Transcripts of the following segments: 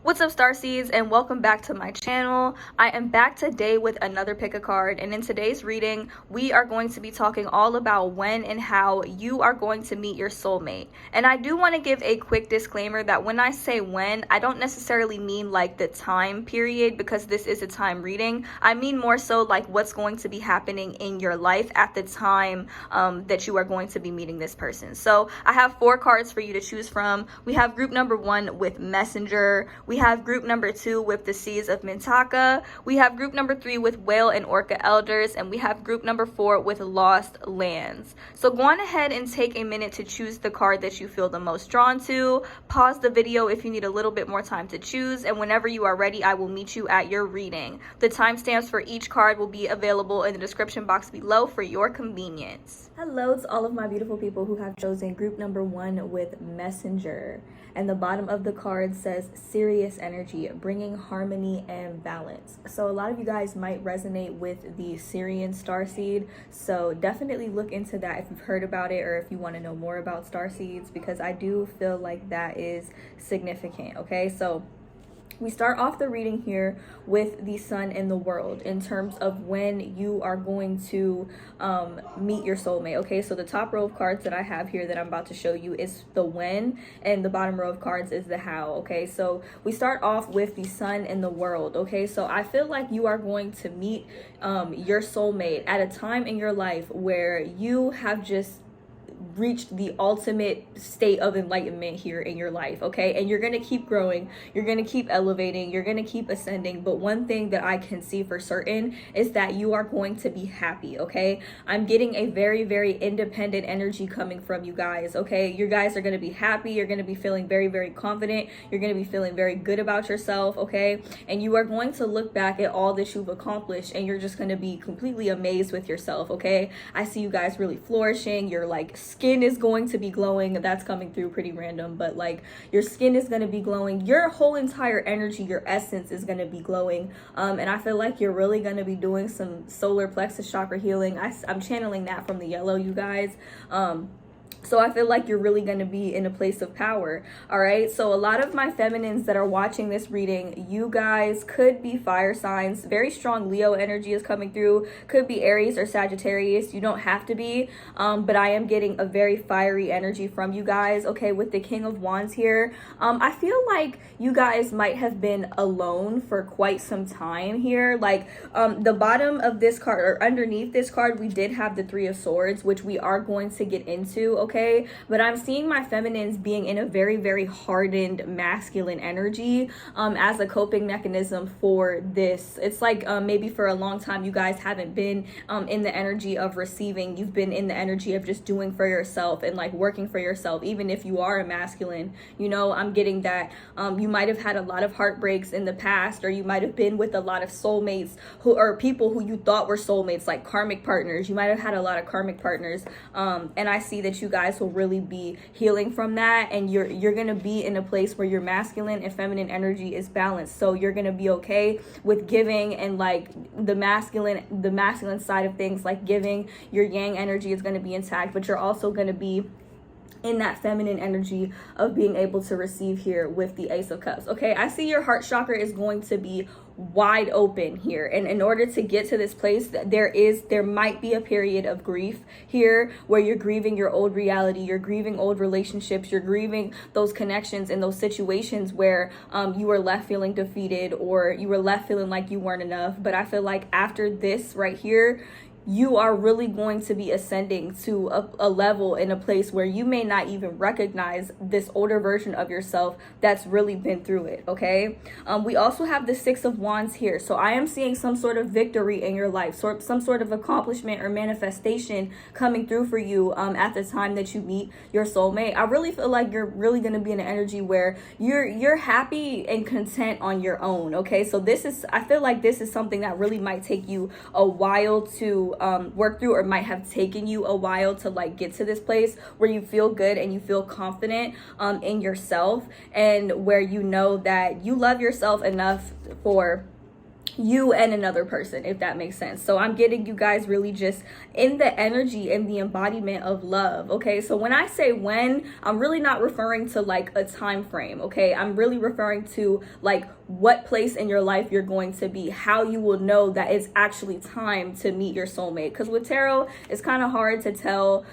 What's up, Starseeds, and welcome back to my channel. I am back today with another pick a card, and in today's reading we are going to be talking all about when and how you are going to meet your soulmate. And I do want to give a quick disclaimer that when I say when, I don't necessarily mean like the time period, because this is a time reading. I mean more so like what's going to be happening in your life at the time that you are going to be meeting this person. So I have 4 cards for you to choose from. We have group number 1 with Messenger. We have group number 2 with the Seas of Mintaka. We have group number 3 with Whale and Orca Elders. And we have group number 4 with Lost Lands. So go on ahead and take a minute to choose the card that you feel the most drawn to. Pause the video if you need a little bit more time to choose. And whenever you are ready, I will meet you at your reading. The timestamps for each card will be available in the description box below for your convenience. Hello to all of my beautiful people who have chosen group number 1 with Messenger. And the bottom of the card says serious energy, bringing harmony and balance. So a lot of you guys might resonate with the Syrian starseed. So definitely look into that if you've heard about it or if you want to know more about starseeds, because I do feel like that is significant. Okay, so we start off the reading here with the sun and the world in terms of when you are going to meet your soulmate. Okay, so the top row of cards that I have here that I'm about to show you is the when, and the bottom row of cards is the how. Okay, so we start off with the sun and the world. Okay, so I feel like you are going to meet your soulmate at a time in your life where you have just reached the ultimate state of enlightenment here in your life. Okay, and you're gonna keep growing, you're gonna keep elevating, you're gonna keep ascending, but one thing that I can see for certain is that you are going to be happy. Okay, I'm getting a very, very independent energy coming from you guys. Okay, you guys are gonna be happy, you're gonna be feeling very, very confident, you're gonna be feeling very good about yourself. Okay, and you are going to look back at all that you've accomplished and you're just gonna be completely amazed with yourself. Okay, I see you guys really flourishing. You're like, skin is going to be glowing. That's coming through pretty random, but like your skin is going to be glowing. Your whole entire energy, your essence is going to be glowing. And I feel like you're really going to be doing some solar plexus chakra healing. I'm channeling that from the yellow, you guys. So I feel like you're really going to be in a place of power. All right. So a lot of my feminines that are watching this reading, you guys could be fire signs. Very strong Leo energy is coming through. Could be Aries or Sagittarius. You don't have to be. But I am getting a very fiery energy from you guys. Okay. With the King of Wands here. I feel like you guys might have been alone for quite some time here. Like the bottom of this card or underneath this card, we did have the 3 of Swords, which we are going to get into. Okay, but I'm seeing my feminines being in a very, very hardened masculine energy as a coping mechanism for this. It's like maybe for a long time you guys haven't been in the energy of receiving. You've been in the energy of just doing for yourself and like working for yourself. Even if you are a masculine, you know, I'm getting that you might have had a lot of heartbreaks in the past, or you might have been with a lot of soulmates who are people who you thought were soulmates, like karmic partners. You might have had a lot of karmic partners, and I see that you guys will really be healing from that, and you're gonna be in a place where your masculine and feminine energy is balanced. So you're gonna be okay with giving, and like the masculine side of things, like giving, your yang energy is gonna be intact, but you're also gonna be in that feminine energy of being able to receive here with the Ace of Cups. Okay, I see your heart chakra is going to be wide open here, and in order to get to this place, there might be a period of grief here where you're grieving your old reality, you're grieving old relationships, you're grieving those connections and those situations where you were left feeling defeated, or you were left feeling like you weren't enough. But I feel like after this right here, you are really going to be ascending to a level in a place where you may not even recognize this older version of yourself that's really been through it. Okay, we also have the 6 of Wands here, so I am seeing some sort of victory in your life, some sort of accomplishment or manifestation coming through for you at the time that you meet your soulmate. I really feel like you're really going to be in an energy where you're happy and content on your own. Okay, so I feel like this is something that really might take you a while to work through, or might have taken you a while to like get to this place where you feel good and you feel confident in yourself, and where you know that you love yourself enough for you and another person, if that makes sense. So I'm getting you guys really just in the energy and the embodiment of love. Okay, so when I say when, I'm really not referring to like a time frame. Okay, I'm really referring to like what place in your life you're going to be, how you will know that it's actually time to meet your soulmate. Because with tarot, it's kind of hard to tell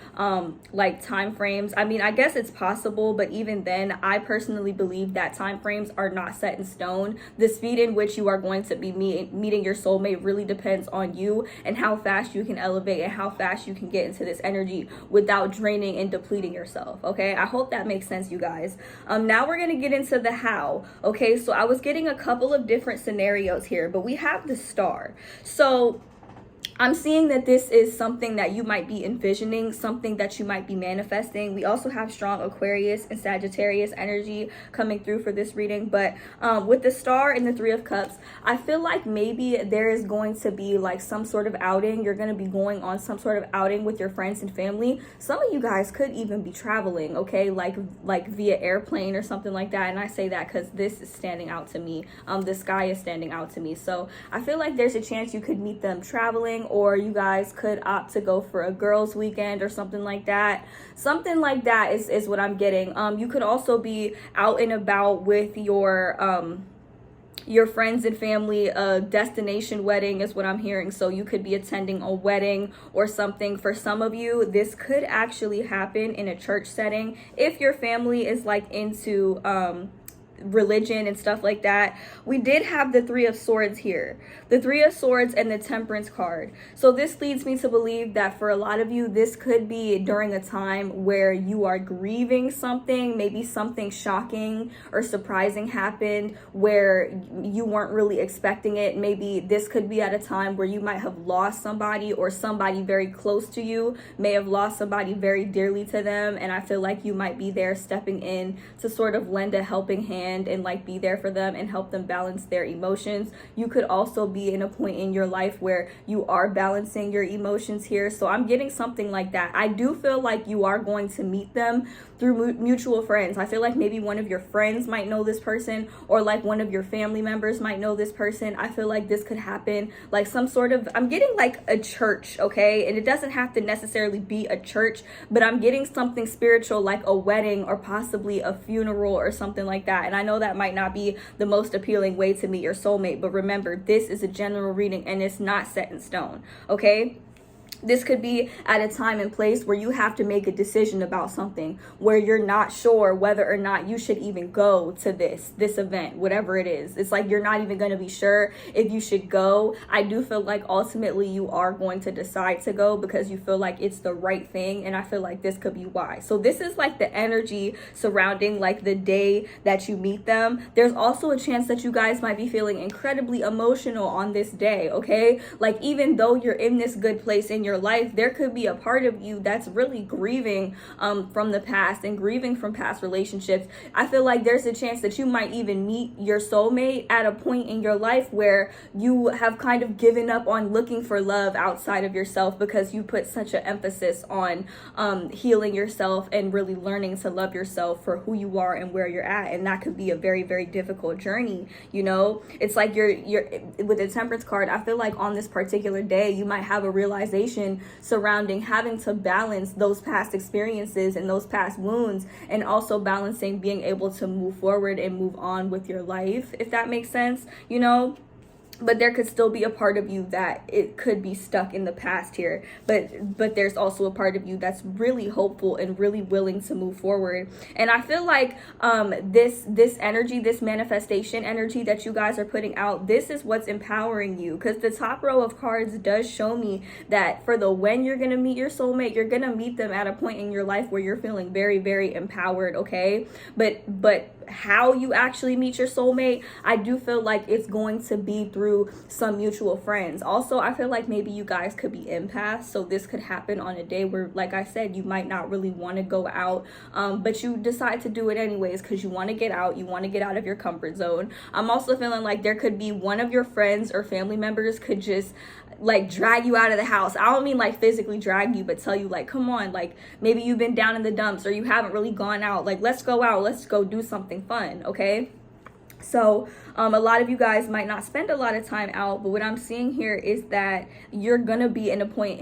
like time frames. I mean, I guess it's possible, but even then, I personally believe that time frames are not set in stone. The speed in which you are going to be meeting your soulmate really depends on you and how fast you can elevate and how fast you can get into this energy without draining and depleting yourself. Okay, I hope that makes sense, you guys. Now we're gonna get into the how. Okay, so I was getting a couple of different scenarios here, but we have the star. So I'm seeing that this is something that you might be envisioning, something that you might be manifesting. We also have strong Aquarius and Sagittarius energy coming through for this reading. But with the star and the Three of Cups, I feel like maybe there is going to be like some sort of outing. You're going to be going on some sort of outing with your friends and family. Some of you guys could even be traveling, okay, like via airplane or something like that. And I say that because this is standing out to me. The sky is standing out to me. So I feel like there's a chance you could meet them traveling, or you guys could opt to go for a girls' weekend or something like that. Something like that is what I'm getting. You could also be out and about with your friends and family. A destination wedding is what I'm hearing. So you could be attending a wedding or something. For some of you, this could actually happen in a church setting if your family is like into religion and stuff like that. We did have the Three of Swords here, the Three of Swords and the Temperance card. So this leads me to believe that for a lot of you, this could be during a time where you are grieving something. Maybe something shocking or surprising happened where you weren't really expecting it. Maybe this could be at a time where you might have lost somebody, or somebody very close to you may have lost somebody very dearly to them, and I feel like you might be there stepping in to sort of lend a helping hand and like be there for them and help them balance their emotions. You could also be in a point in your life where you are balancing your emotions here. So I'm getting something like that. I do feel like you are going to meet them through mutual friends. I feel like maybe one of your friends might know this person, or like one of your family members might know this person. I feel like this could happen like some sort of, I'm getting like a church, okay? And it doesn't have to necessarily be a church, but I'm getting something spiritual like a wedding or possibly a funeral or something like that. And I know that might not be the most appealing way to meet your soulmate, but remember, this is a general reading and it's not set in stone, okay? This could be at a time and place where you have to make a decision about something, where you're not sure whether or not you should even go to this event, whatever it is. It's like you're not even going to be sure if you should go. I do feel like ultimately you are going to decide to go because you feel like it's the right thing, and I feel like this could be why. So this is like the energy surrounding like the day that you meet them. There's also a chance that you guys might be feeling incredibly emotional on this day, okay? Like even though you're in this good place in your life, there could be a part of you that's really grieving from the past and grieving from past relationships. I feel like there's a chance that you might even meet your soulmate at a point in your life where you have kind of given up on looking for love outside of yourself because you put such an emphasis on healing yourself and really learning to love yourself for who you are and where you're at. And that could be a very, very difficult journey. You know, it's like you're with the Temperance card. I feel like on this particular day, you might have a realization surrounding having to balance those past experiences and those past wounds, and also balancing being able to move forward and move on with your life, if that makes sense, you know. But there could still be a part of you that it could be stuck in the past here. But there's also a part of you that's really hopeful and really willing to move forward. And I feel like this energy, this manifestation energy that you guys are putting out, this is what's empowering you. Because the top row of cards does show me that for the when you're going to meet your soulmate, you're going to meet them at a point in your life where you're feeling very, very empowered, okay? But how you actually meet your soulmate, I do feel like it's going to be through some mutual friends. Also, I feel like maybe you guys could be empaths, so this could happen on a day where, like I said, you might not really want to go out, but you decide to do it anyways because you want to get out, you want to get out of your comfort zone. I'm also feeling like there could be one of your friends or family members could just like drag you out of the house. I don't mean like physically drag you, but tell you like, come on, like maybe you've been down in the dumps or you haven't really gone out, like let's go out, let's go do something fun, okay? So a lot of you guys might not spend a lot of time out, but what I'm seeing here is that you're gonna be in a point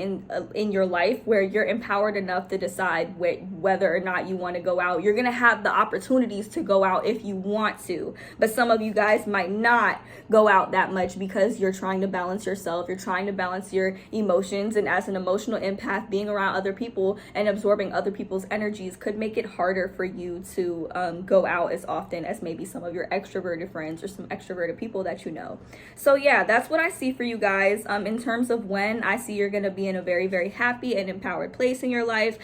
in your life where you're empowered enough to decide whether or not you want to go out. You're gonna have the opportunities to go out if you want to, but some of you guys might not go out that much because you're trying to balance yourself. You're trying to balance your emotions, and as an emotional empath, being around other people and absorbing other people's energies could make it harder for you to go out as often as maybe some of your extroverted friends or some extroverted people that you know. So yeah, that's what I see for you guys. In terms of when, I see you're going to be in a very, very happy and empowered place in your life.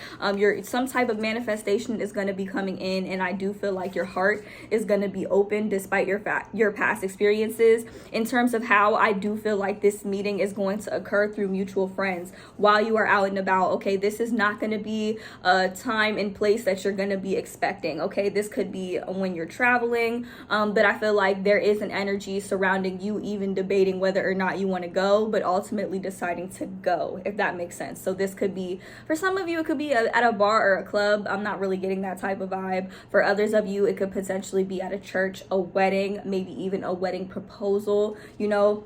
Some type of manifestation is going to be coming in, and I do feel like your heart is going to be open despite your past experiences. In terms of how, I do feel like this meeting is going to occur through mutual friends while you are out and about. Okay, this is not going to be a time and place that you're going to be expecting. Okay, this could be when you're traveling, but I feel like there is an energy surrounding you even debating whether or not you want to go, but ultimately deciding to go, if that makes sense. So this could be, for some of you, it could be at a bar or a club. I'm not really getting that type of vibe. For others of you, it could potentially be at a church, a wedding, maybe even a wedding proposal, you know.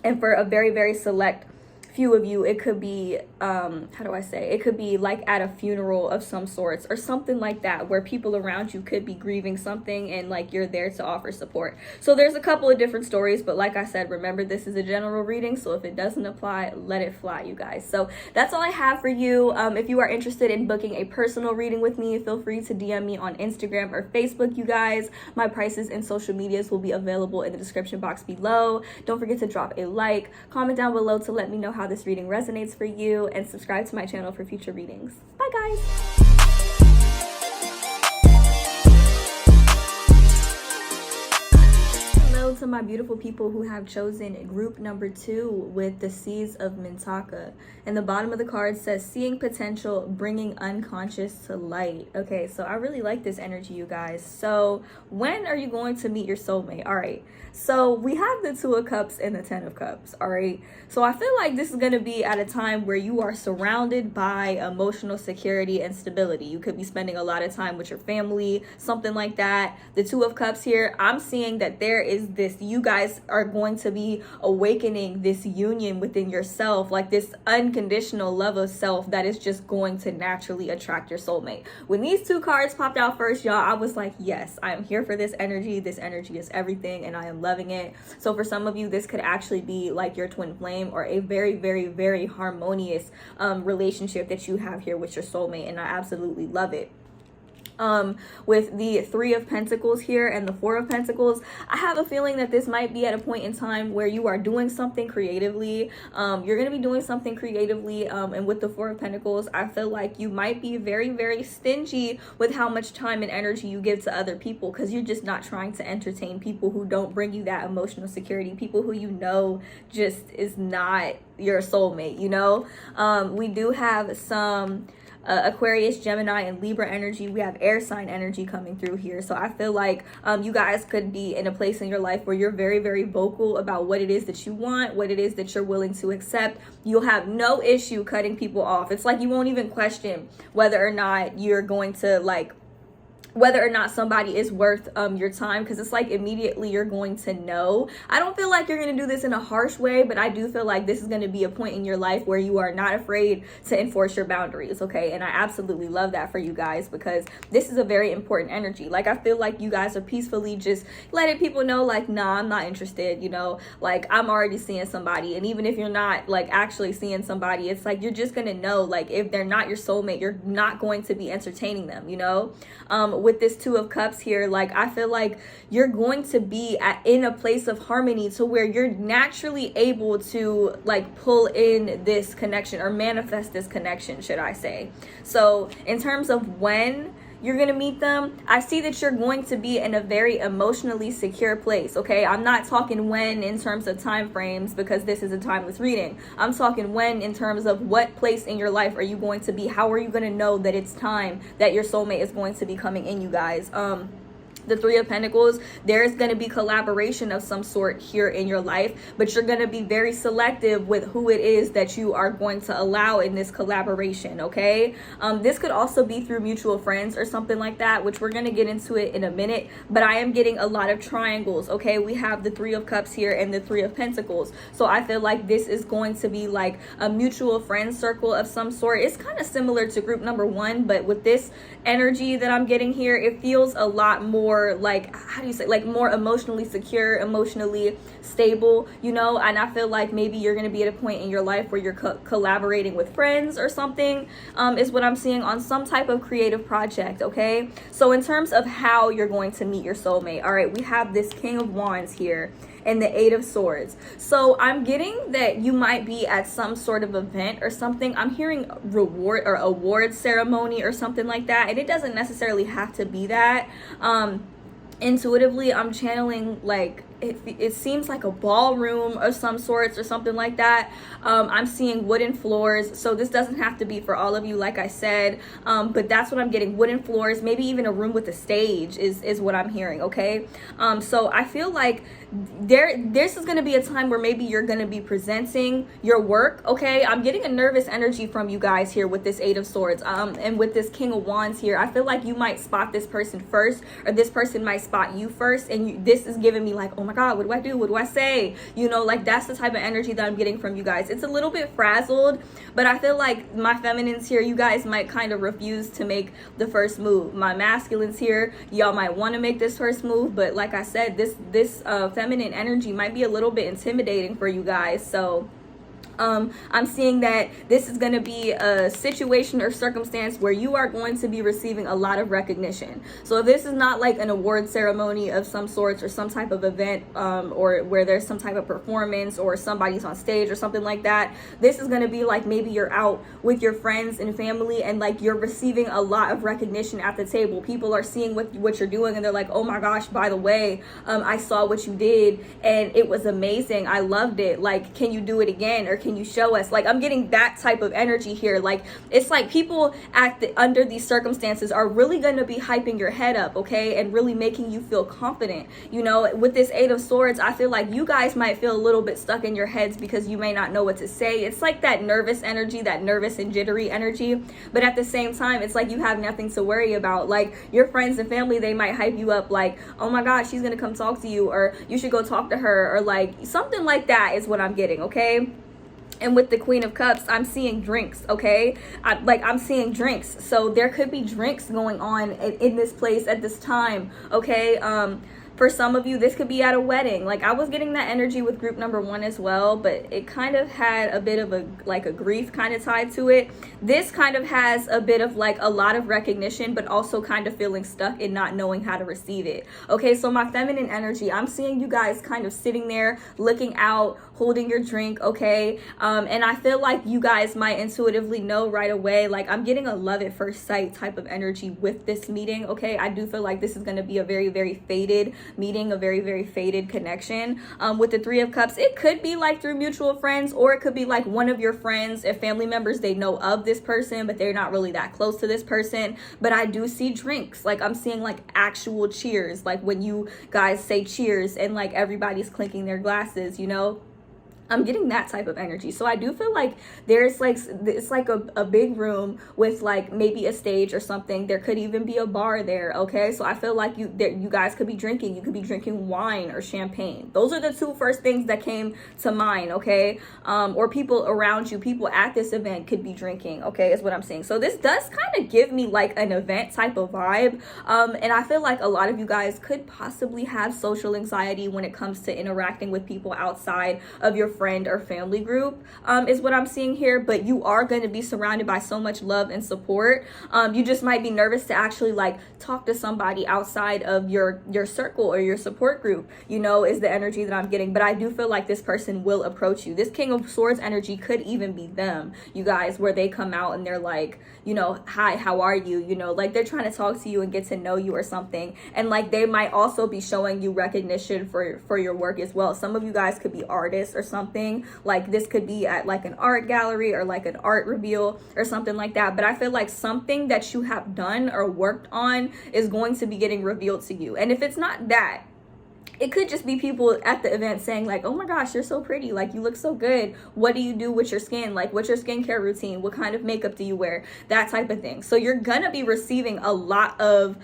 And for a very, very select few of you, it could be it could be like at a funeral of some sorts or something like that, where people around you could be grieving something and like you're there to offer support. So there's a couple of different stories, but like I said, remember, this is a general reading, so if it doesn't apply, let it fly, you guys. So that's all I have for you. If you are interested in booking a personal reading with me, feel free to DM me on Instagram or Facebook, you guys. My prices and social medias will be available in the description box below. Don't forget to drop a like, comment down below to let me know how this reading resonates for you, and subscribe to my channel for future readings. Bye guys. To my beautiful people who have chosen group number 2 with the Seeds of Mintaka, and the bottom of the card says seeing potential, bringing unconscious to light. Okay, so I really like this energy, you guys. So when are you going to meet your soulmate? All right, so we have the 2 of Cups and the 10 of Cups. All right, so I feel like this is going to be at a time where you are surrounded by emotional security and stability. You could be spending a lot of time with your family, something like that. The 2 of Cups here, I'm seeing that there is this, you guys are going to be awakening this union within yourself, like this unconditional love of self that is just going to naturally attract your soulmate. When these 2 cards popped out first, y'all, I was like, yes, I am here for this energy. This energy is everything, and I am loving it. So for some of you, this could actually be like your twin flame or a very, very, very harmonious relationship that you have here with your soulmate, and I absolutely love it. With the 3 of Pentacles here and the 4 of Pentacles, I have a feeling that this might be at a point in time where you are doing something creatively. You're going to be doing something creatively, and with the 4 of Pentacles, I feel like you might be very, very stingy with how much time and energy you give to other people, because you're just not trying to entertain people who don't bring you that emotional security, people who you know just is not your soulmate, you know. We do have some Aquarius, Gemini, and Libra energy. We have air sign energy coming through here. So I feel like you guys could be in a place in your life where you're very, very vocal about what it is that you want, what it is that you're willing to accept. You'll have no issue cutting people off. It's like you won't even question whether or not you're going to whether or not somebody is worth your time, because it's like immediately you're going to know. I don't feel like you're going to do this in a harsh way, but I do feel like this is going to be a point in your life where you are not afraid to enforce your boundaries, okay? And I absolutely love that for you guys, because this is a very important energy. Like, I feel like you guys are peacefully just letting people know, like, nah, I'm not interested, you know? Like, I'm already seeing somebody, and even if you're not, like, actually seeing somebody, it's like you're just going to know, like, if they're not your soulmate, you're not going to be entertaining them, you know? With this 2 of Cups here, like, I feel like you're going to be in a place of harmony to where you're naturally able to like pull in this connection or manifest this connection, should I say. So in terms of when you're going to meet them, I see that you're going to be in a very emotionally secure place, okay? I'm not talking when in terms of time frames, because this is a timeless reading. I'm talking when in terms of what place in your life are you going to be? How are you going to know that it's time that your soulmate is going to be coming in, you guys? the Three of Pentacles, there's going to be collaboration of some sort here in your life, but you're going to be very selective with who it is that you are going to allow in this collaboration, okay? This could also be through mutual friends or something like that, which we're going to get into it in a minute, but I am getting a lot of triangles, okay? We have the Three of Cups here and the Three of Pentacles, so I feel like this is going to be like a mutual friend circle of some sort. It's kind of similar to group number 1, but with this energy that I'm getting here, it feels a lot more like, how do you say, like more emotionally secure, emotionally stable, you know? And I feel like maybe you're going to be at a point in your life where you're collaborating with friends or something, is what I'm seeing, on some type of creative project, okay? So in terms of how you're going to meet your soulmate, all right, we have this King of Wands here and the Eight of Swords. So I'm getting that you might be at some sort of event or something. I'm hearing reward or award ceremony or something like that, and it doesn't necessarily have to be that. Intuitively, I'm channeling like it seems like a ballroom of some sorts or something like that. I'm seeing wooden floors, so this doesn't have to be for all of you, like I said, but that's what I'm getting. Wooden floors, maybe even a room with a stage is what I'm hearing, okay? So I feel like this is going to be a time where maybe you're going to be presenting your work, okay? I'm getting a nervous energy from you guys here with this Eight of Swords, and with this King of Wands here. I feel like you might spot this person first, or this person might spot you first, and this is giving me like, oh my God, what do I do? What do I say? You know, like that's the type of energy that I'm getting from you guys. It's a little bit frazzled, but I feel like my feminines here, you guys might kind of refuse to make the first move. My masculines here, y'all might want to make this first move, but like I said, this feminine energy might be a little bit intimidating for you guys. So I'm seeing that this is going to be a situation or circumstance where you are going to be receiving a lot of recognition. So if this is not like an award ceremony of some sorts or some type of event, or where there's some type of performance or somebody's on stage or something like that, this is going to be like maybe you're out with your friends and family and like you're receiving a lot of recognition at the table. People are seeing what you're doing and they're like, oh my gosh, by the way, I saw what you did and it was amazing. I loved it. Like, can you do it again? Or can you show us? Like, I'm getting that type of energy here. Like, it's like people under these circumstances are really going to be hyping your head up, okay, and really making you feel confident. You know, with this Eight of Swords, I feel like you guys might feel a little bit stuck in your heads because you may not know what to say. It's like that nervous energy, that nervous and jittery energy, but at the same time, it's like you have nothing to worry about. Like, your friends and family, they might hype you up like, oh my God, she's gonna come talk to you, or you should go talk to her, or like something like that is what I'm getting, okay? And with the Queen of Cups, I'm seeing drinks, okay? I'm seeing drinks. So there could be drinks going on in this place at this time, okay? For some of you, this could be at a wedding. Like, I was getting that energy with group number 1 as well, but it kind of had a bit of a grief kind of tied to it. This kind of has a bit of like a lot of recognition, but also kind of feeling stuck and not knowing how to receive it. Okay, so my feminine energy, I'm seeing you guys kind of sitting there, looking out, holding your drink, okay? And I feel like you guys might intuitively know right away. Like, I'm getting a love at first sight type of energy with this meeting, okay? I do feel like this is going to be a very, very faded meeting, a very, very faded connection. With the Three of Cups, it could be like through mutual friends, or it could be like one of your friends and family members, they know of this person, but they're not really that close to this person. But I do see drinks. Like, I'm seeing like actual cheers, like when you guys say cheers and like everybody's clinking their glasses, you know? I'm getting that type of energy. So I do feel like there's like, it's like a big room with like maybe a stage or something. There could even be a bar there, okay? So I feel like you guys could be drinking. You could be drinking wine or champagne. Those are the two first things that came to mind, okay? Or people around you, people at this event could be drinking, okay, is what I'm saying. So this does kind of give me like an event type of vibe. And I feel like a lot of you guys could possibly have social anxiety when it comes to interacting with people outside of your friend or family group, is what I'm seeing here. But you are going to be surrounded by so much love and support. You just might be nervous to actually like talk to somebody outside of your circle or your support group, you know, is the energy that I'm getting. But I do feel like this person will approach you. This King of Swords energy could even be them, you guys, where they come out and they're like, you know, hi, how are you? You know, like they're trying to talk to you and get to know you or something. And like they might also be showing you recognition for your work as well. Some of you guys could be artists or something. something. Like this could be at like an art gallery or like an art reveal or something like that. But I feel like something that you have done or worked on is going to be getting revealed to you. And if it's not that, it could just be people at the event saying like, oh my gosh, you're so pretty, like you look so good, what do you do with your skin, like what's your skincare routine, what kind of makeup do you wear, that type of thing. So you're gonna be receiving a lot of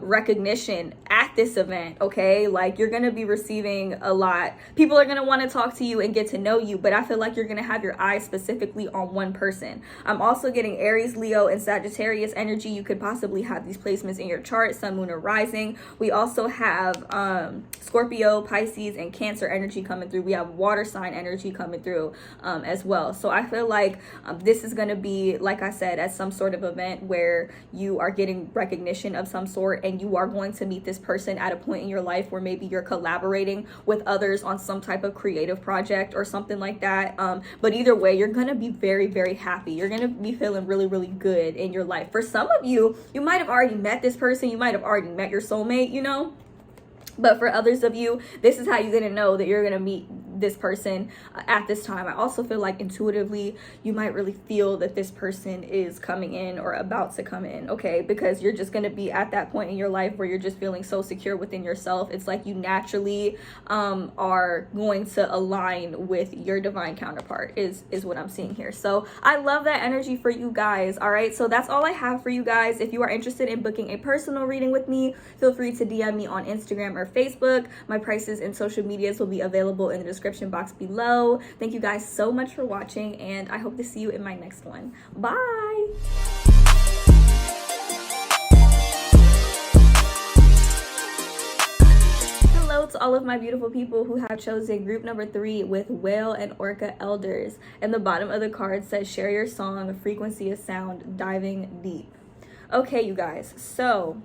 recognition at this event, okay? Like you're gonna be receiving a lot. People are gonna want to talk to you and get to know you, but I feel like you're gonna have your eyes specifically on one person. I'm also getting Aries, Leo, and Sagittarius energy. You could possibly have these placements in your chart, sun, moon, or rising. We also have Scorpio, Pisces, and Cancer energy coming through. We have water sign energy coming through as well. So I feel like this is going to be, like I said, at some sort of event where you are getting recognition of some sort, and you are going to meet this person at a point in your life where maybe you're collaborating with others on some type of creative project or something like that. But either way, you're going to be very, very happy. You're going to be feeling really, really good in your life. For some of you, you might have already met this person. You might have already met your soulmate, you know? But for others of you, this is how you're going to know that you're going to meet this person at this time. I also feel like intuitively, you might really feel that this person is coming in or about to come in, okay? Because you're just going to be at that point in your life where you're just feeling so secure within yourself. It's like you naturally are going to align with your divine counterpart is what I'm seeing here. So I love that energy for you guys, all right? So that's all I have for you guys. If you are interested in booking a personal reading with me, feel free to DM me on Instagram or Facebook. My prices and social medias will be available in the description box below. Thank you guys so much for watching, and I hope to see you in my next one. Bye. Hello to all of my beautiful people who have chosen group number 3 with Whale and Orca Elders. And the bottom of the card says, share your song, frequency of sound, diving deep. Okay, you guys, so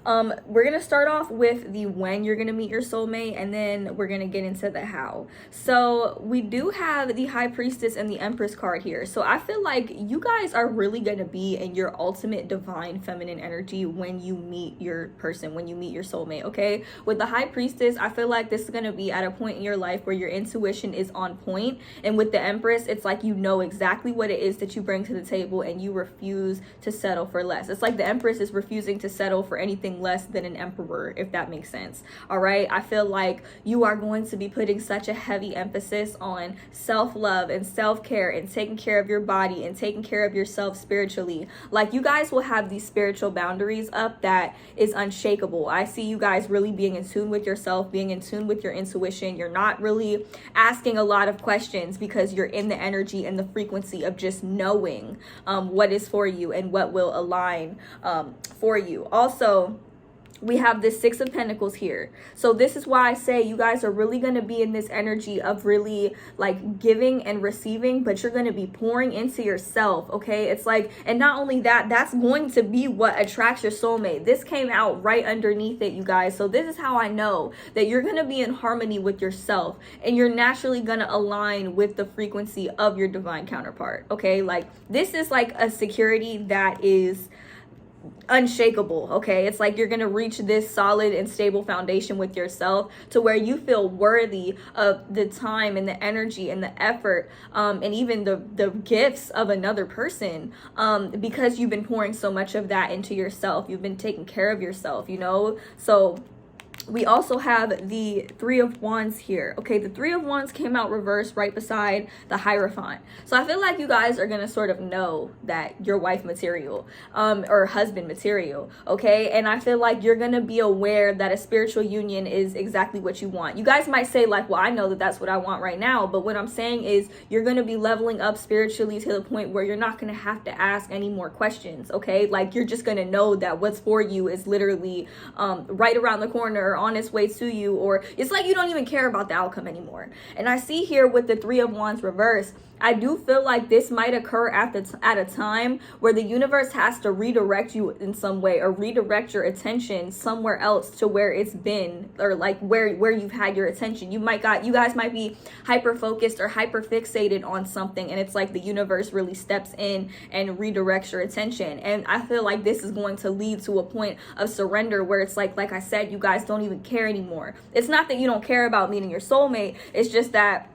we're gonna start off with the when you're gonna meet your soulmate, and then we're gonna get into the how. So we do have the High Priestess and the Empress card here. So I feel like you guys are really gonna be in your ultimate divine feminine energy when you meet your person, when you meet your soulmate, okay? With the High Priestess, I feel like this is gonna be at a point in your life where your intuition is on point. And with the Empress, it's like you know exactly what it is that you bring to the table, and you refuse to settle for less. It's like the Empress is refusing to settle for anything less than an emperor, if that makes sense. All right, I feel like you are going to be putting such a heavy emphasis on self-love and self-care and taking care of your body and taking care of yourself spiritually. Like you guys will have these spiritual boundaries up that is unshakable. I see you guys really being in tune with yourself, being in tune with your intuition. You're not really asking a lot of questions because you're in the energy and the frequency of just knowing what is for you and what will align for you. Also, we have this Six of Pentacles here. So this is why I say you guys are really going to be in this energy of really like giving and receiving, but you're going to be pouring into yourself, okay? It's like, and not only that, that's going to be what attracts your soulmate. This came out right underneath it, you guys. So this is how I know that you're going to be in harmony with yourself, and you're naturally going to align with the frequency of your divine counterpart, okay? Like this is like a security that is unshakable, okay? It's like you're gonna reach this solid and stable foundation with yourself to where you feel worthy of the time and the energy and the effort and even the gifts of another person because you've been pouring so much of that into yourself. You've been taking care of yourself, you know? So we also have the Three of Wands here. Okay, the Three of Wands came out reversed right beside the Hierophant. So I feel like you guys are going to sort of know that you're wife material or husband material, okay? And I feel like you're going to be aware that a spiritual union is exactly what you want. You guys might say like, well, I know that that's what I want right now. But what I'm saying is you're going to be leveling up spiritually to the point where you're not going to have to ask any more questions, okay? Like you're just going to know that what's for you is literally right around the corner, on its way to you, or it's like you don't even care about the outcome anymore. And I see here with the Three of Wands reverse, I do feel like this might occur at a time where the universe has to redirect you in some way, or redirect your attention somewhere else to where it's been, or like where you've had your attention. You guys might be hyper focused or hyper fixated on something, and it's like the universe really steps in and redirects your attention. And I feel like this is going to lead to a point of surrender where it's like I said, you guys don't don't even care anymore. It's not that you don't care about meeting your soulmate. It's just that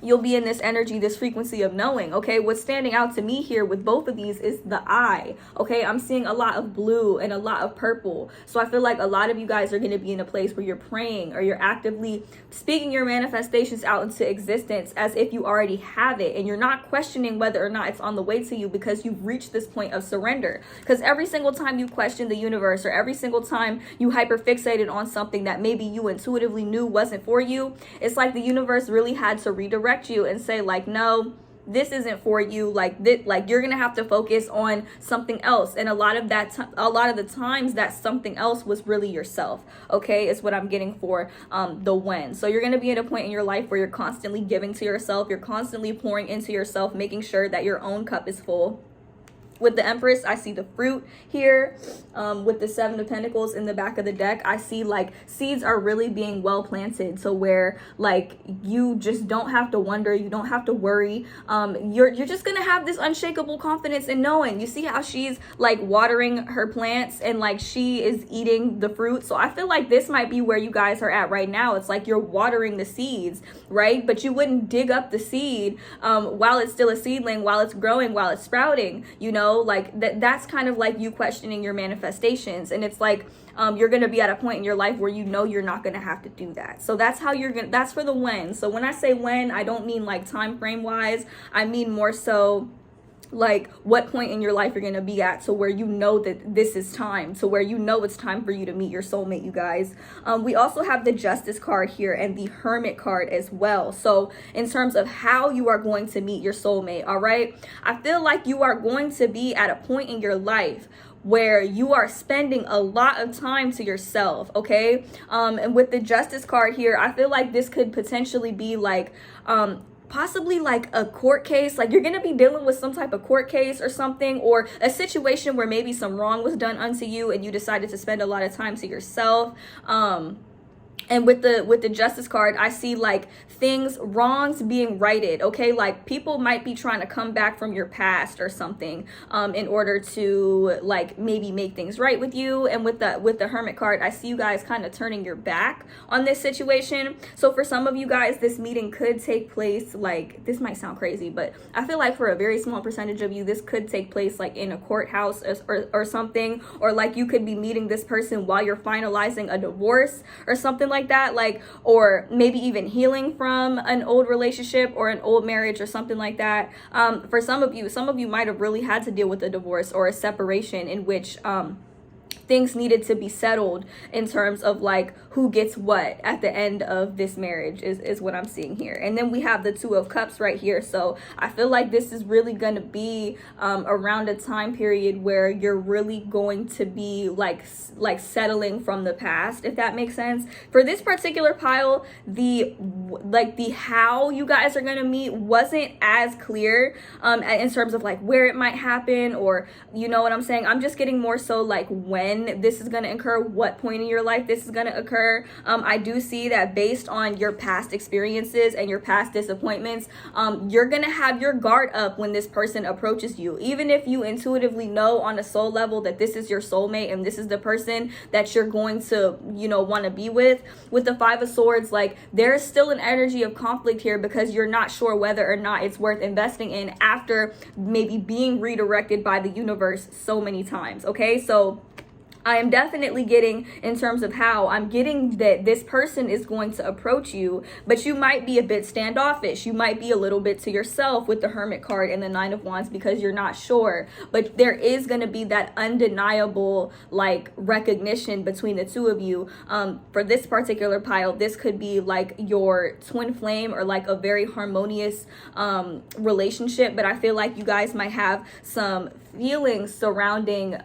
you'll be in this energy, this frequency of knowing, okay? What's standing out to me here with both of these is the eye, okay? I'm seeing a lot of blue and a lot of purple. So I feel like a lot of you guys are going to be in a place where you're praying or you're actively speaking your manifestations out into existence as if you already have it, and you're not questioning whether or not it's on the way to you because you've reached this point of surrender. Because every single time you question the universe, or every single time you hyperfixated on something that maybe you intuitively knew wasn't for you, it's like the universe really had to redirect you and say, like, no, this isn't for you. Like this, like you're gonna have to focus on something else. And a lot of the times that something else was really yourself, okay, is what I'm getting for the when. So you're gonna be at a point in your life where you're constantly giving to yourself, you're constantly pouring into yourself, making sure that your own cup is full. With the Empress, I see the fruit here. With the Seven of Pentacles in the back of the deck, I see like seeds are really being well planted, so where like you just don't have to wonder, you don't have to worry. You're just gonna have this unshakable confidence in knowing. You see how she's like watering her plants and like she is eating the fruit. So I feel like this might be where you guys are at right now. It's like you're watering the seeds, right? But you wouldn't dig up the seed while it's still a seedling, while it's growing, while it's sprouting, you know. Like that's kind of like you questioning your manifestations. And it's like you're going to be at a point in your life where you know you're not going to have to do that. So that's how you're going to, that's for the when. So when I say when, I don't mean like time frame wise. I mean more so like what point in your life you're going to be at, so where you know that this is time, so where you know it's time for you to meet your soulmate, you guys. We also have the Justice card here and the Hermit card as well. So in terms of how you are going to meet your soulmate, all right, I feel like you are going to be at a point in your life where you are spending a lot of time to yourself, okay? And with the Justice card here, I feel like this could potentially be like possibly like a court case. Like you're going to be dealing with some type of court case or something, or a situation where maybe some wrong was done unto you and you decided to spend a lot of time to yourself. And with the Justice card, I see like wrongs being righted, okay? Like people might be trying to come back from your past or something in order to like maybe make things right with you. And with the Hermit card, I see you guys kind of turning your back on this situation. So for some of you guys, this meeting could take place, like, this might sound crazy, but I feel like for a very small percentage of you, this could take place like in a courthouse or something, or like you could be meeting this person while you're finalizing a divorce or something like that, like, or maybe even healing from an old relationship or an old marriage or something like that. For some of you might have really had to deal with a divorce or a separation in which things needed to be settled in terms of like who gets what at the end of this marriage is what I'm seeing here. And then we have the Two of Cups right here. So I feel like this is really going to be around a time period where you're really going to be like settling from the past, if that makes sense. For this particular pile, the how you guys are going to meet wasn't as clear in terms of like where it might happen, or you know what I'm saying. I'm just getting more so like when this is going to occur, what point in your life this is going to occur. I do see that based on your past experiences and your past disappointments, you're going to have your guard up when this person approaches you. Even if you intuitively know on a soul level that this is your soulmate and this is the person that you're going to, you know, want to be with the Five of Swords, like there's still an energy of conflict here because you're not sure whether or not it's worth investing in after maybe being redirected by the universe so many times, okay? So I am definitely getting, in terms of how, I'm getting that this person is going to approach you, but you might be a bit standoffish. You might be a little bit to yourself with the Hermit card and the Nine of Wands because you're not sure. But there is going to be that undeniable like recognition between the two of you. For this particular pile, this could be like your twin flame or like a very harmonious relationship. But I feel like you guys might have some feelings surrounding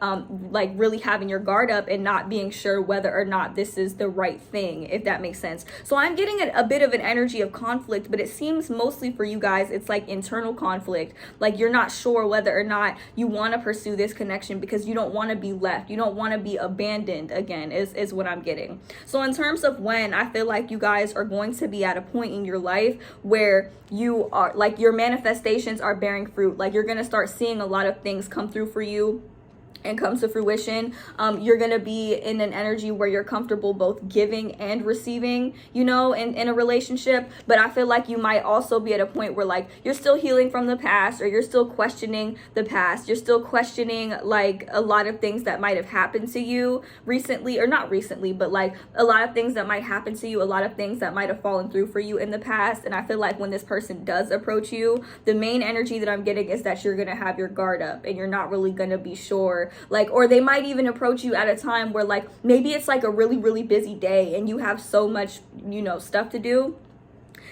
like really having your guard up and not being sure whether or not this is the right thing, if that makes sense. So I'm getting a bit of an energy of conflict, but it seems mostly for you guys it's like internal conflict. Like you're not sure whether or not you want to pursue this connection because you don't want to be left, you don't want to be abandoned again, is what I'm getting. So in terms of when, I feel like you guys are going to be at a point in your life where you are like your manifestations are bearing fruit. Like you're going to start seeing a lot of things come through for you and comes to fruition, you're gonna be in an energy where you're comfortable both giving and receiving, you know, in a relationship. But I feel like you might also be at a point where like you're still healing from the past, or you're still questioning the past. You're still questioning like a lot of things that might have happened to you recently, or not recently, but like a lot of things that might happen to you, a lot of things that might have fallen through for you in the past. And I feel like when this person does approach you, the main energy that I'm getting is that you're gonna have your guard up and you're not really gonna be sure. Like, or they might even approach you at a time where like maybe it's like a really, really busy day and you have so much, you know, stuff to do.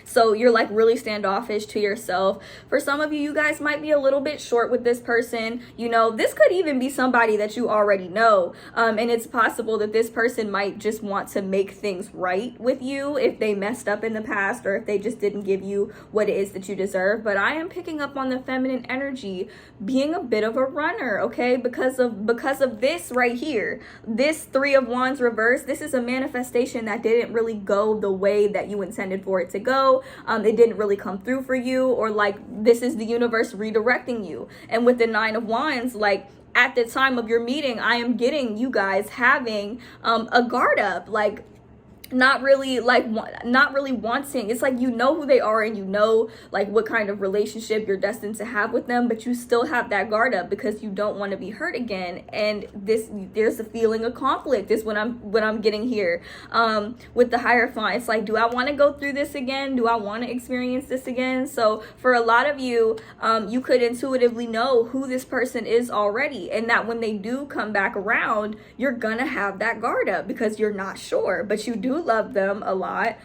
So you're like really standoffish to yourself. For some of you, you guys might be a little bit short with this person. You know, this could even be somebody that you already know. And it's possible that this person might just want to make things right with you if they messed up in the past, or if they just didn't give you what it is that you deserve. But I am picking up on the feminine energy being a bit of a runner, okay? Because of this right here, this 3 of Wands reverse, this is a manifestation that didn't really go the way that you intended for it to go. It didn't really come through for you, or like this is the universe redirecting you. And with the 9 of Wands, like at the time of your meeting, I am getting you guys having a guard up, like not really wanting. It's like you know who they are and you know like what kind of relationship you're destined to have with them, but you still have that guard up because you don't want to be hurt again. And there's a feeling of conflict is what I'm getting here with the Hierophant. It's like, do I want to go through this again? Do I want to experience this again? So for a lot of you, you could intuitively know who this person is already, and that when they do come back around, you're gonna have that guard up because you're not sure, but you do love them a lot.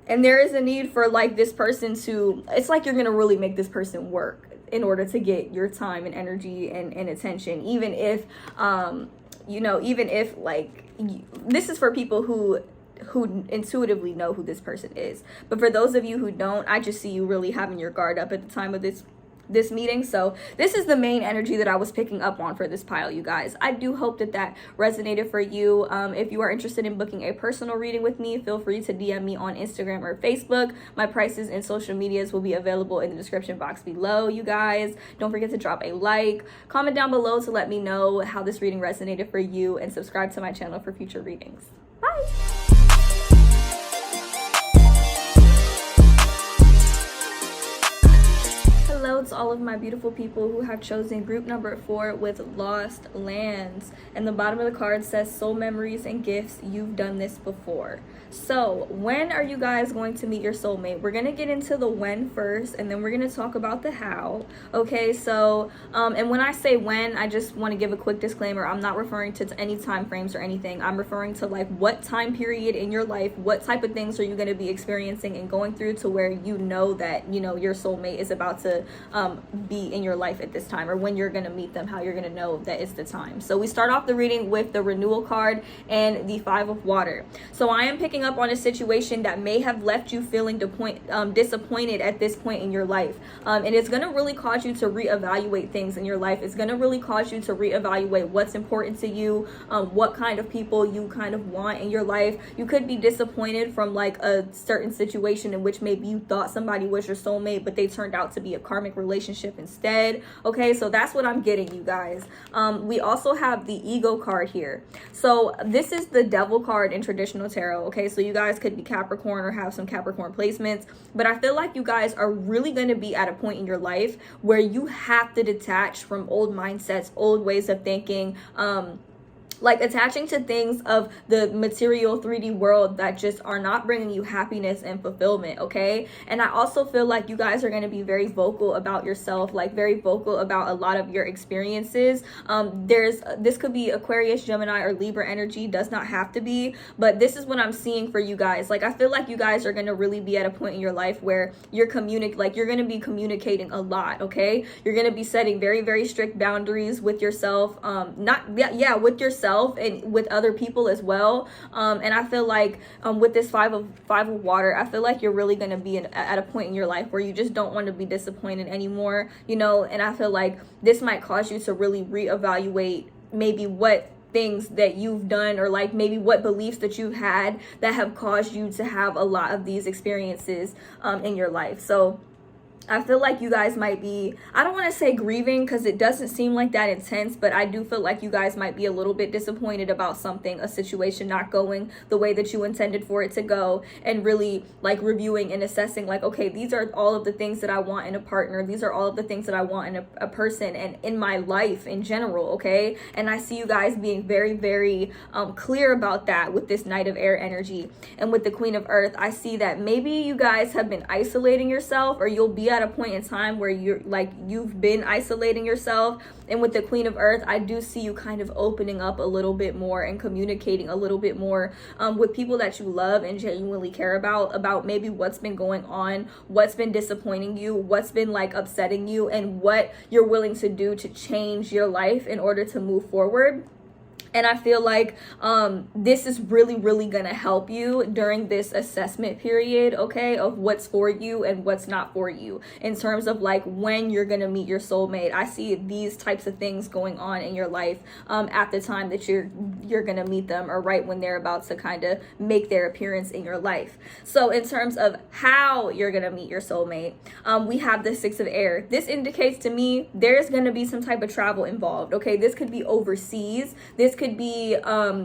And there is a need for like this person to, it's like you're gonna really make this person work in order to get your time and energy and attention, even if you know, even if like this is for people who intuitively know who this person is. But for those of you who don't, I just see you really having your guard up at the time of this meeting. So this is the main energy that I was picking up on for this pile, you guys. I do hope that resonated for you. If you are interested in booking a personal reading with me, feel free to DM me on Instagram or Facebook. My prices and social medias will be available in the description box below, you guys. Don't forget to drop a like, comment down below to let me know how this reading resonated for you, and subscribe to my channel for future readings. Bye. Hello to all of my beautiful people who have chosen group number 4 with Lost Lands. And the bottom of the card says soul memories and gifts. You've done this before. So when are you guys going to meet your soulmate? We're going to get into the when first, and then we're going to talk about the how. Okay, so and when I say when, I just want to give a quick disclaimer. I'm not referring to any time frames or anything. I'm referring to like what time period in your life, what type of things are you going to be experiencing and going through to where you know that, you know, your soulmate is about to be in your life at this time, or when you're going to meet them, how you're going to know that it's the time. So we start off the reading with the renewal card and the 5 of water. So I am picking up on a situation that may have left you feeling disappointed at this point in your life, and it's going to really cause you to reevaluate things in your life. It's going to really cause you to reevaluate what's important to you, what kind of people you kind of want in your life. You could be disappointed from like a certain situation in which maybe you thought somebody was your soulmate, but they turned out to be a karmic relationship instead. Okay, so that's what I'm getting, you guys. We also have the ego card here. So this is the devil card in traditional tarot. Okay, so you guys could be Capricorn or have some Capricorn placements, but I feel like you guys are really going to be at a point in your life where you have to detach from old mindsets, old ways of thinking, like attaching to things of the material 3D world that just are not bringing you happiness and fulfillment. Okay, and I also feel like you guys are going to be very vocal about yourself, like very vocal about a lot of your experiences. This could be Aquarius, Gemini, or Libra energy. Does not have to be, but this is what I'm seeing for you guys. Like I feel like you guys are going to really be at a point in your life where you're going to be communicating a lot. Okay, you're going to be setting very, very strict boundaries with yourself, with yourself and with other people as well. And I feel like with this five of water, I feel like you're really going to be at a point in your life where you just don't want to be disappointed anymore, you know. And I feel like this might cause you to really reevaluate maybe what things that you've done, or like maybe what beliefs that you've had that have caused you to have a lot of these experiences in your life. So I feel like you guys might be, I don't want to say grieving because it doesn't seem like that intense, but I do feel like you guys might be a little bit disappointed about something, a situation not going the way that you intended for it to go, and really like reviewing and assessing like, okay, these are all of the things that I want in a partner. These are all of the things that I want in a person and in my life in general, okay? And I see you guys being very, very clear about that with this Knight of Air energy. And with the Queen of Earth, I see that maybe you guys have been isolating yourself, or you'll be at a point in time where you've been isolating yourself. And with the Queen of Earth, I do see you kind of opening up a little bit more and communicating a little bit more with people that you love and genuinely care about maybe what's been going on, what's been disappointing you, what's been like upsetting you, and what you're willing to do to change your life in order to move forward. And I feel like this is really, really going to help you during this assessment period, okay, of what's for you and what's not for you in terms of like when you're going to meet your soulmate. I see these types of things going on in your life at the time that you're going to meet them, or right when they're about to kind of make their appearance in your life. So in terms of how you're going to meet your soulmate, we have the Six of Air. This indicates to me there's going to be some type of travel involved, okay? This could be overseas. This could be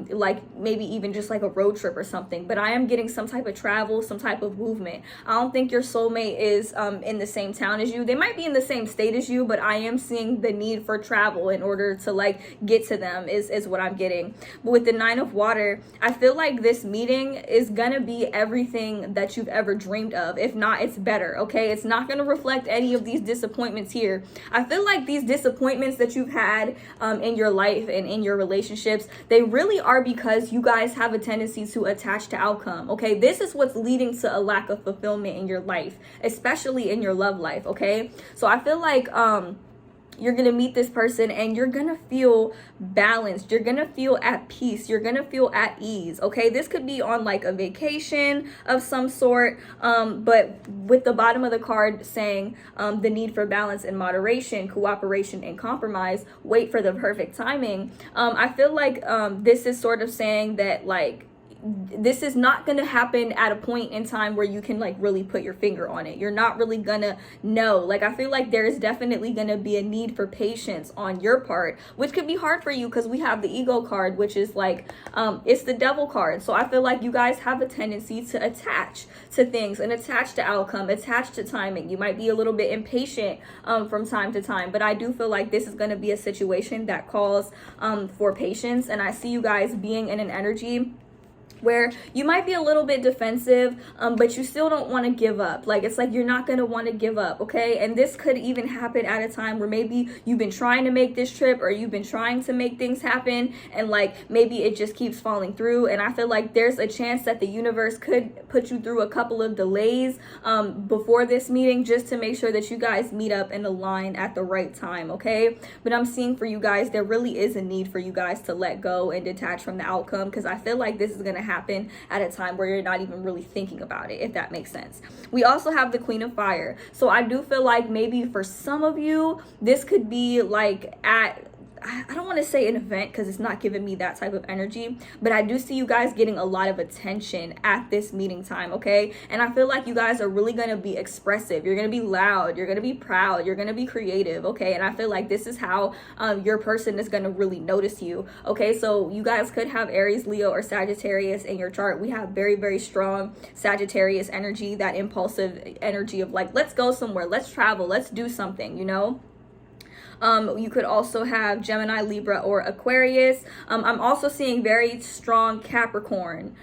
like maybe even just like a road trip or something, but I am getting some type of travel, some type of movement. I don't think your soulmate is in the same town as you. They might be in the same state as you, but I am seeing the need for travel in order to like get to them is what I'm getting. But with the Nine of Water, I feel like this meeting is gonna be everything that you've ever dreamed of. If not, it's better, okay? It's not gonna reflect any of these disappointments here. I feel like these disappointments that you've had in your life and in your relationships, they really are because you guys have a tendency to attach to outcome, okay? This is what's leading to a lack of fulfillment in your life, especially in your love life, okay? So I feel like you're gonna meet this person and you're gonna feel balanced, you're gonna feel at peace, you're gonna feel at ease, okay? This could be on like a vacation of some sort, but with the bottom of the card saying the need for balance and moderation, cooperation and compromise, wait for the perfect timing, I feel like this is sort of saying that like this is not going to happen at a point in time where you can like really put your finger on it. You're not really gonna know. Like I feel like there is definitely going to be a need for patience on your part, which could be hard for you because we have the ego card, which is like it's the devil card. So I feel like you guys have a tendency to attach to things and attach to outcome, attach to timing. You might be a little bit impatient from time to time, but I do feel like this is going to be a situation that calls for patience. And I see you guys being in an energy where you might be a little bit defensive, but you still don't want to give up. Like it's like you're not going to want to give up, okay? And this could even happen at a time where maybe you've been trying to make this trip, or you've been trying to make things happen, and like maybe it just keeps falling through. And I feel like there's a chance that the universe could put you through a couple of delays before this meeting, just to make sure that you guys meet up and align at the right time, okay? But I'm seeing for you guys, there really is a need for you guys to let go and detach from the outcome, because I feel like this is going to happen at a time where you're not even really thinking about it, if that makes sense. We also have the Queen of Fire. So I do feel like maybe for some of you, this could be like at, I don't want to say an event because it's not giving me that type of energy, but I do see you guys getting a lot of attention at this meeting time, okay? And I feel like you guys are really going to be expressive. You're going to be loud. You're going to be proud. You're going to be creative, okay? And I feel like this is how your person is going to really notice you, okay? So you guys could have Aries, Leo, or Sagittarius in your chart. We have very, very strong Sagittarius energy, that impulsive energy of like, let's go somewhere, let's travel, let's do something, you know? You could also have Gemini, Libra, or Aquarius. I'm also seeing very strong Capricorn.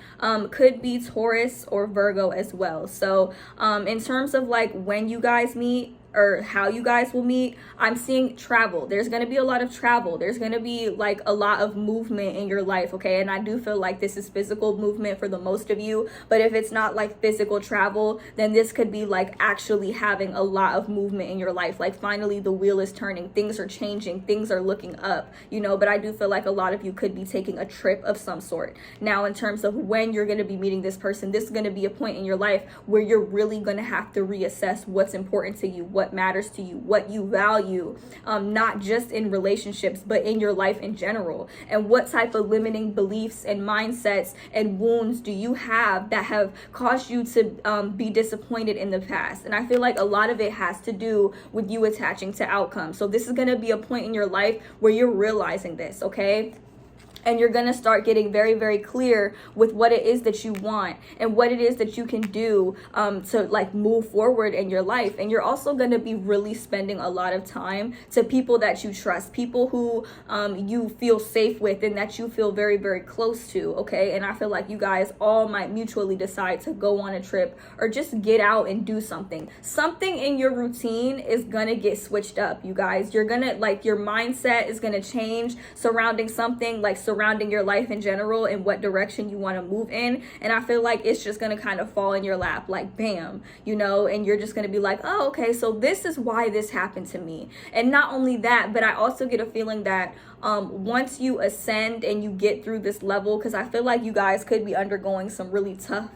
Could be Taurus or Virgo as well. So in terms of like when you guys meet, or how you guys will meet, I'm seeing travel. There's going to be a lot of travel. There's going to be like a lot of movement in your life, okay? And I do feel like this is physical movement for the most of you, but if it's not like physical travel, then this could be like actually having a lot of movement in your life. Like finally the wheel is turning, things are changing, things are looking up, you know? But I do feel like a lot of you could be taking a trip of some sort. Now, in terms of when you're going to be meeting this person, this is going to be a point in your life where you're really going to have to reassess what's important to you, what what matters to you, what you value, not just in relationships, but in your life in general. And what type of limiting beliefs and mindsets and wounds do you have that have caused you to be disappointed in the past? And I feel like a lot of it has to do with you attaching to outcomes. So this is going to be a point in your life where you're realizing this, okay? And you're going to start getting very, very clear with what it is that you want and what it is that you can do to like move forward in your life. And you're also going to be really spending a lot of time to people that you trust, people who you feel safe with and that you feel very, very close to. Okay. And I feel like you guys all might mutually decide to go on a trip or just get out and do something. Something in your routine is going to get switched up, you guys. You're going to like your mindset is going to change surrounding something, like surrounding your life in general and what direction you want to move in. And I feel like it's just going to kind of fall in your lap like bam, you know, and you're just going to be like, oh, okay, so this is why this happened to me. And not only that, but I also get a feeling that once you ascend and you get through this level, because I feel like you guys could be undergoing some really tough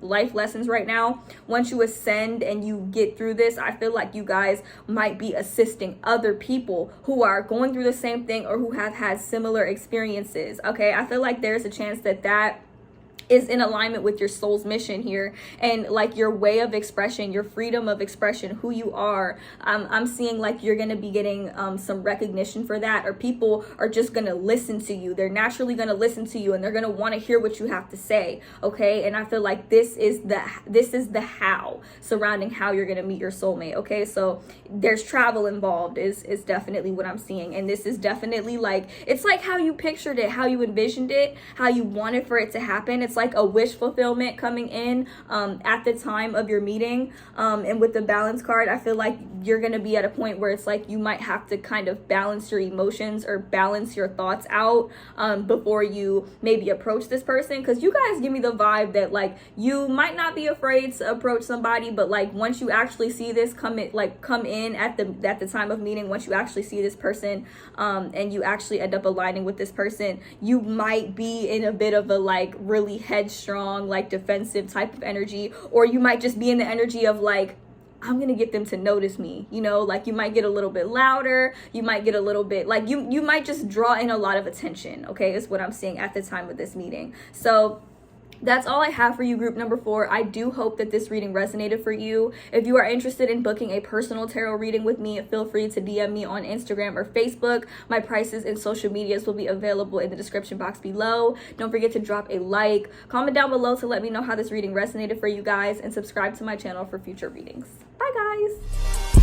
life lessons right now. Once you ascend and you get through this, I feel like you guys might be assisting other people who are going through the same thing or who have had similar experiences. Okay, I feel like there's a chance that that is in alignment with your soul's mission here and like your way of expression, your freedom of expression, who you are. I'm seeing like you're going to be getting some recognition for that, or people are just going to listen to you. They're naturally going to listen to you and they're going to want to hear what you have to say. Okay. And I feel like this is the how surrounding how you're going to meet your soulmate. Okay. So there's travel involved is definitely what I'm seeing. And this is definitely like, it's like how you pictured it, how you envisioned it, how you wanted for it to happen. It's like a wish fulfillment coming in at the time of your meeting. And with the balance card, I feel like you're going to be at a point where it's like you might have to kind of balance your emotions or balance your thoughts out before you maybe approach this person. Because you guys give me the vibe that like you might not be afraid to approach somebody, but like once you actually see this come in at the time of meeting, once you actually see this person and you actually end up aligning with this person, you might be in a bit of a like really headstrong, like defensive type of energy, or you might just be in the energy of like, I'm gonna get them to notice me, you know, like you might get a little bit louder, you might get a little bit like you might just draw in a lot of attention. Okay, is what I'm seeing at the time of this meeting. So that's all I have for you, group number 4. I do hope that this reading resonated for you. If you are interested in booking a personal tarot reading with me, feel free to DM me on Instagram or Facebook. My prices and social medias will be available in the description box below. Don't forget to drop a like, comment down below to let me know how this reading resonated for you guys, and subscribe to my channel for future readings. Bye, guys.